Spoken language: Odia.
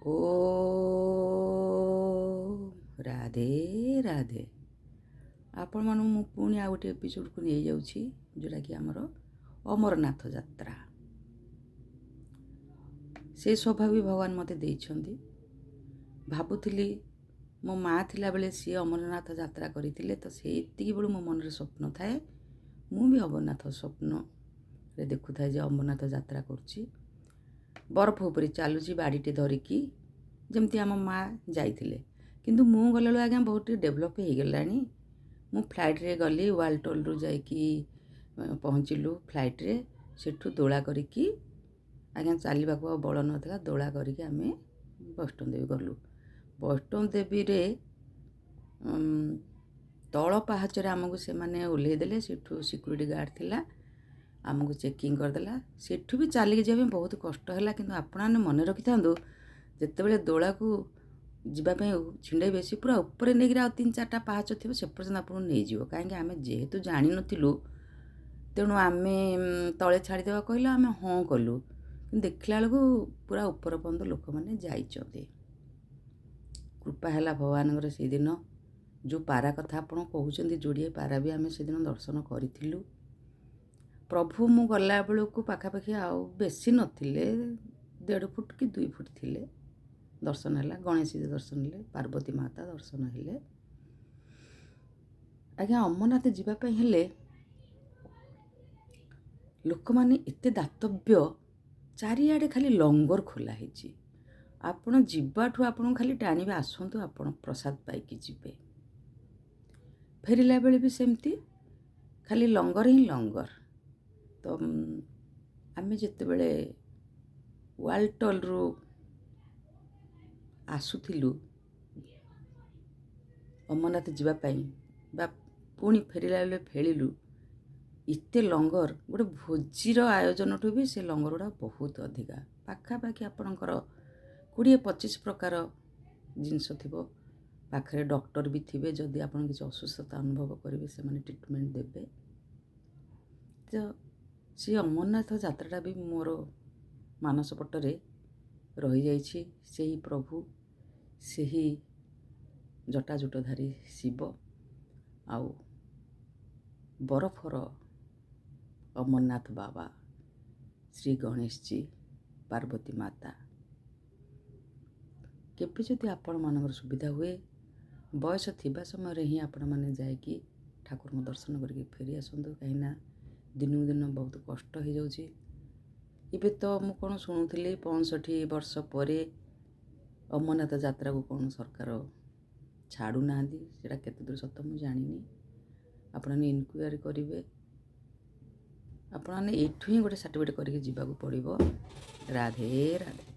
ଓ ରାଧେ ରାଧେ। ଆପଣମାନଙ୍କୁ ମୁଁ ପୁଣି ଆଉ ଗୋଟେ ଏପିସୋଡ଼କୁ ନେଇଯାଉଛି, ଯେଉଁଟାକି ଆମର ଅମରନାଥ ଯାତ୍ରା। ସେ ସ୍ୱଭାବ ବି ଭଗବାନ ମୋତେ ଦେଇଛନ୍ତି। ଭାବୁଥିଲି ମୋ ମା' ଥିଲାବେଳେ ସିଏ ଅମରନାଥ ଯାତ୍ରା କରିଥିଲେ, ତ ସେତିକି ବେଳୁ ମୋ ମନରେ ସ୍ୱପ୍ନ ଥାଏ ମୁଁ ବି ଅମରନାଥ ସ୍ୱପ୍ନରେ ଦେଖୁଥାଏ ଯେ ଅମରନାଥ ଯାତ୍ରା କରୁଛି, ବରଫ ଉପରେ ଚାଲୁଛି ବାଡ଼ିଟେ ଧରିକି, ଯେମିତି ଆମ ମା' ଯାଇଥିଲେ। କିନ୍ତୁ ମୁଁ ଗଲାବେଳୁ ଆଜ୍ଞା ବହୁତ ଟିକେ ଡେଭଲପ୍ ହେଇଗଲାଣି। ମୁଁ ଫ୍ଲାଇଟ୍ରେ ଗଲି, ୱାଲଟୋଲରୁ ଯାଇକି ପହଞ୍ଚିଲୁ ଫ୍ଲାଇଟ୍ରେ। ସେଠୁ ଦୋଳା କରିକି ଆଜ୍ଞା ଚାଲିବାକୁ ଆଉ ବଳ ନଥିଲା, ଦୋଳା କରିକି ଆମେ ବୈଷ୍ଣବ ଦେବୀ ଗଲୁ। ବୈଷ୍ଣବ ଦେବୀରେ ତଳ ପାହାଚରେ ଆମକୁ ସେମାନେ ଓହ୍ଲେଇ ଦେଲେ। ସେଠୁ ସିକ୍ୟୁରିଟି ଗାର୍ଡ଼ ଥିଲା, ଆମକୁ ଚେକିଂ କରିଦେଲା। ସେଠୁ ବି ଚାଲିକି ଯିବା ପାଇଁ ବହୁତ କଷ୍ଟ ହେଲା। କିନ୍ତୁ ଆପଣମାନେ ମନେ ରଖିଥାନ୍ତୁ, ଯେତେବେଳେ ଦୋଳାକୁ ଯିବା ପାଇଁ ଛିଣ୍ଡେଇବେ, ସେ ପୁରା ଉପରେ ନେଇକିରି ଆଉ 3-4ଟା ପାହାଚ ଥିବ, ସେ ପର୍ଯ୍ୟନ୍ତ ଆପଣଙ୍କୁ ନେଇଯିବ। କାହିଁକି ଆମେ ଯେହେତୁ ଜାଣିନଥିଲୁ, ତେଣୁ ଆମେ ତଳେ ଛାଡ଼ିଦେବା କହିଲେ ଆମେ ହଁ କଲୁ। କିନ୍ତୁ ଦେଖିଲା ବେଳକୁ ପୁରା ଉପର ପର୍ଯ୍ୟନ୍ତ ଲୋକମାନେ ଯାଇଛନ୍ତି। କୃପା ହେଲା ଭଗବାନଙ୍କର। ସେଇଦିନ ଯେଉଁ ପାରା କଥା ଆପଣ କହୁଛନ୍ତି, ଯୋଡ଼ିଏ ପାରା ବି ଆମେ ସେଦିନ ଦର୍ଶନ କରିଥିଲୁ। ପ୍ରଭୁ ମୁଁ ଗଲାବେଳକୁ ପାଖାପାଖି ଆଉ ବେଶୀ ନଥିଲେ, 1.5 ଫୁଟ କି 2 ଫୁଟ ଥିଲେ। ଦର୍ଶନ ହେଲା, ଗଣେଶଜୀ ଦର୍ଶନ ହେଲେ, ପାର୍ବତୀ ମାତା ଦର୍ଶନ ହେଲେ। ଆଜ୍ଞା ଅମରନାଥ ଯିବା ପାଇଁ ହେଲେ ଲୋକମାନେ ଏତେ ଦାତବ୍ୟ, ଚାରିଆଡ଼େ ଖାଲି ଲଙ୍ଗର ଖୋଲା ହେଇଛି। ଆପଣ ଯିବାଠୁ ଆପଣଙ୍କୁ ଖାଲି ଟାଣିବେ ଆସନ୍ତୁ, ଆପଣ ପ୍ରସାଦ ପାଇକି ଯିବେ। ଫେରିଲା ବେଳେ ବି ସେମିତି ଖାଲି ଲଙ୍ଗର ହିଁ ଲଙ୍ଗର। ତ ଆମେ ଯେତେବେଳେ ୱାଲଟୋଲରୁ ଆସୁଥିଲୁ ଅମରନାଥ ଯିବା ପାଇଁ, ବା ପୁଣି ଫେରିଲା ବେଳେ ଫେରିଲୁ, ଏତେ ଲଙ୍ଗର, ଗୋଟେ ଭୋଜିର ଆୟୋଜନଠୁ ବି ସେ ଲଙ୍ଗର ଗୁଡ଼ା ବହୁତ ଅଧିକା। ପାଖାପାଖି ଆପଣଙ୍କର 20-25 ପ୍ରକାର ଜିନିଷ ଥିବ। ପାଖରେ ଡକ୍ଟର ବି ଥିବେ, ଯଦି ଆପଣ କିଛି ଅସୁସ୍ଥତା ଅନୁଭବ କରିବେ ସେମାନେ ଟ୍ରିଟମେଣ୍ଟ ଦେବେ। ତ ସେ ଅମରନାଥ ଯାତ୍ରାଟା ବି ମୋର ମାନସ ପଟରେ ରହିଯାଇଛି। ସେହି ପ୍ରଭୁ, ସେହି ଜଟାଜୁଟଧାରୀ ଶିବ, ଆଉ ବରଫର ଅମରନାଥ ବାବା, ଶ୍ରୀ ଗଣେଶଜୀ, ପାର୍ବତୀ ମାତା। କେବେ ଯଦି ଆପଣମାନଙ୍କର ସୁବିଧା ହୁଏ, ବୟସ ଥିବା ସମୟରେ ହିଁ ଆପଣମାନେ ଯାଇକି ଠାକୁରଙ୍କ ଦର୍ଶନ କରିକି ଫେରି ଆସନ୍ତୁ। କାହିଁକିନା ଦିନକୁ ଦିନ ବହୁତ କଷ୍ଟ ହେଇଯାଉଛି। ଏବେ ତ ମୁଁ କ'ଣ ଶୁଣୁଥିଲି, 65 ବର୍ଷ ପରେ ଅମରନାଥ ଯାତ୍ରାକୁ କ'ଣ ସରକାର ଛାଡ଼ୁନାହାନ୍ତି। ସେଇଟା କେତେ ଦୂର ସତ ମୁଁ ଜାଣିନି। ଆପଣମାନେ ଇନକ୍ୱାରି କରିବେ। ଆପଣମାନେ ଏଇଠୁ ହିଁ ଗୋଟେ ସାର୍ଟିଫିକେଟ୍ କରିକି ଯିବାକୁ ପଡ଼ିବ। ରାଧେ ରାଧେ।